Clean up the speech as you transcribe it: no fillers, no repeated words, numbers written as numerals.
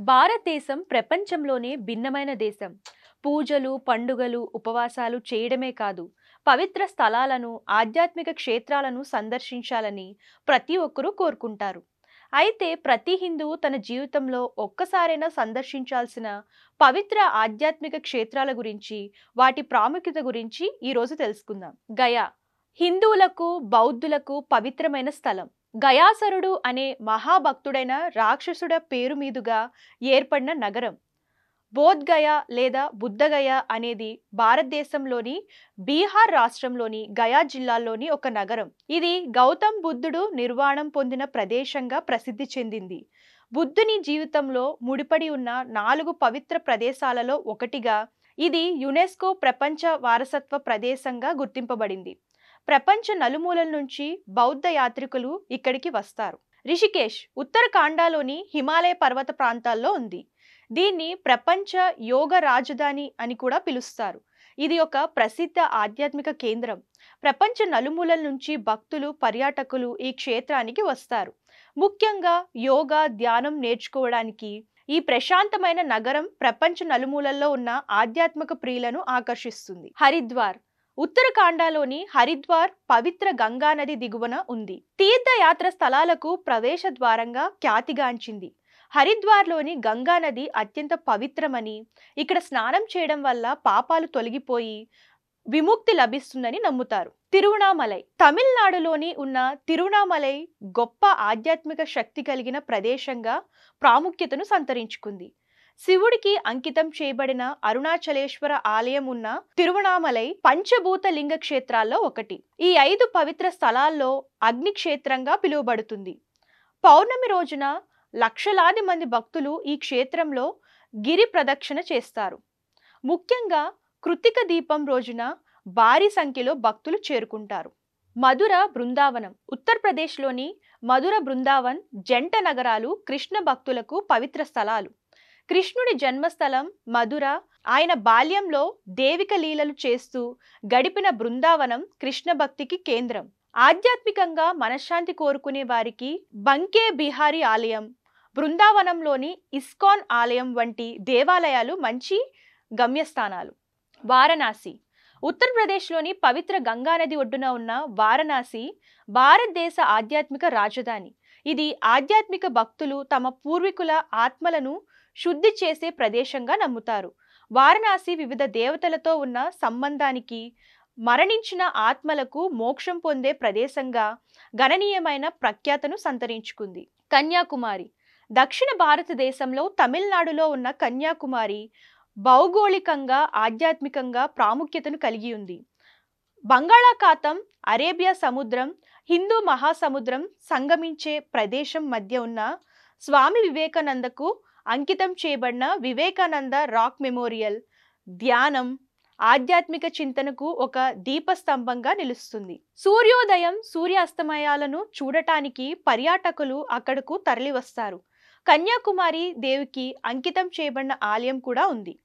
భారతదేశం ప్రపంచంలోనే భిన్నమైన దేశం. పూజలు, పండుగలు, ఉపవాసాలు చేయడమే కాదు, పవిత్ర స్థలాలను, ఆధ్యాత్మిక క్షేత్రాలను సందర్శించాలని ప్రతి ఒక్కరూ కోరుకుంటారు. అయితే ప్రతి హిందువు తన జీవితంలో ఒక్కసారైనా సందర్శించాల్సిన పవిత్ర ఆధ్యాత్మిక క్షేత్రాల గురించి, వాటి ప్రాముఖ్యత గురించి ఈరోజు తెలుసుకుందాం. గయా హిందువులకు, బౌద్ధులకు పవిత్రమైన స్థలం. గయాసరుడు అనే మహాభక్తుడైన రాక్షసుడ పేరు మీదుగా ఏర్పడిన నగరం. బోధ్గయ లేదా బుద్ధగయ అనేది భారతదేశంలోని బీహార్ రాష్ట్రంలోని గయా జిల్లాలోని ఒక నగరం. ఇది గౌతమ్ బుద్ధుడు నిర్వాణం పొందిన ప్రదేశంగా ప్రసిద్ధి చెందింది. బుద్ధుని జీవితంలో ముడిపడి ఉన్న 4 పవిత్ర ప్రదేశాలలో ఒకటిగా ఇది యునెస్కో ప్రపంచ వారసత్వ ప్రదేశంగా గుర్తింపబడింది. ప్రపంచ నలుమూలల నుంచి బౌద్ధ యాత్రికులు ఇక్కడికి వస్తారు. రిషికేశ్ ఉత్తరాఖండ్లోని హిమాలయ పర్వత ప్రాంతాల్లో ఉంది. దీన్ని ప్రపంచ యోగ రాజధాని అని కూడా పిలుస్తారు. ఇది ఒక ప్రసిద్ధ ఆధ్యాత్మిక కేంద్రం. ప్రపంచ నలుమూలల నుంచి భక్తులు, పర్యాటకులు ఈ క్షేత్రానికి వస్తారు. ముఖ్యంగా యోగా, ధ్యానం నేర్చుకోవడానికి ఈ ప్రశాంతమైన నగరం ప్రపంచ నలుమూలల్లో ఉన్న ఆధ్యాత్మిక ప్రియులను ఆకర్షిస్తుంది. హరిద్వార్ ఉత్తరాఖండ్లోని హరిద్వార్ పవిత్ర గంగా నది దిగువన ఉంది. తీర్థయాత్ర స్థలాలకు ప్రవేశ ద్వారంగా ఖ్యాతిగాంచింది. హరిద్వార్లోని గంగా నది అత్యంత పవిత్రమని, ఇక్కడ స్నానం చేయడం వల్ల పాపాలు తొలగిపోయి విముక్తి లభిస్తుందని నమ్ముతారు. తిరువణామలై తమిళనాడులోని ఉన్న తిరువణామలై గొప్ప ఆధ్యాత్మిక శక్తి కలిగిన ప్రదేశంగా ప్రాముఖ్యతను సంతరించుకుంది. శివుడికి అంకితం చేయబడిన అరుణాచలేశ్వర ఆలయం ఉన్న తిరువణామలై పంచభూత లింగ క్షేత్రాల్లో ఒకటి. ఈ 5 పవిత్ర స్థలాల్లో అగ్ని క్షేత్రంగా పిలువబడుతుంది. పౌర్ణమి రోజున లక్షలాది మంది భక్తులు ఈ క్షేత్రంలో గిరి ప్రదక్షిణ చేస్తారు. ముఖ్యంగా కృత్తిక దీపం రోజున భారీ సంఖ్యలో భక్తులు చేరుకుంటారు. మధుర బృందావనం ఉత్తరప్రదేశ్లోని మధుర బృందావన్ జంట నగరాలు కృష్ణ భక్తులకు పవిత్ర స్థలాలు. కృష్ణుడి జన్మస్థలం మధుర. ఆయన బాల్యంలో దేవిక లీలలు చేస్తూ గడిపిన బృందావనం కృష్ణ భక్తికి కేంద్రం. ఆధ్యాత్మికంగా మనశ్శాంతి కోరుకునే వారికి బంకే బిహారీ ఆలయం, బృందావనంలోని ఇస్కాన్ ఆలయం వంటి దేవాలయాలు మంచి గమ్యస్థానాలు. వారణాసి ఉత్తరప్రదేశ్లోని పవిత్ర గంగానది ఒడ్డున ఉన్న వారణాసి భారతదేశ ఆధ్యాత్మిక రాజధాని. ఇది ఆధ్యాత్మిక భక్తులు తమ పూర్వీకుల ఆత్మలను శుద్ధి చేసే ప్రదేశంగా నమ్ముతారు. వారణాసి వివిధ దేవతలతో ఉన్న సంబంధానికి, మరణించిన ఆత్మలకు మోక్షం పొందే ప్రదేశంగా గణనీయమైన ప్రఖ్యాతను సంతరించుకుంది. కన్యాకుమారి దక్షిణ భారతదేశంలో తమిళనాడులో ఉన్న కన్యాకుమారి భౌగోళికంగా, ఆధ్యాత్మికంగా ప్రాముఖ్యతను కలిగి ఉంది. బంగాళాఖాతం, అరేబియా సముద్రం, హిందూ మహాసముద్రం సంగమించే ప్రదేశం మధ్య ఉన్న స్వామి వివేకానందకు అంకితం చేయబడిన వివేకానంద రాక్ మెమోరియల్ ధ్యానం, ఆధ్యాత్మిక చింతనకు ఒక దీపస్తంభంగా నిలుస్తుంది. సూర్యోదయం, సూర్యాస్తమయాలను చూడటానికి పర్యాటకులు అక్కడకు తరలివస్తారు. కన్యాకుమారి దేవికి అంకితం చేయబడిన ఆలయం కూడా ఉంది.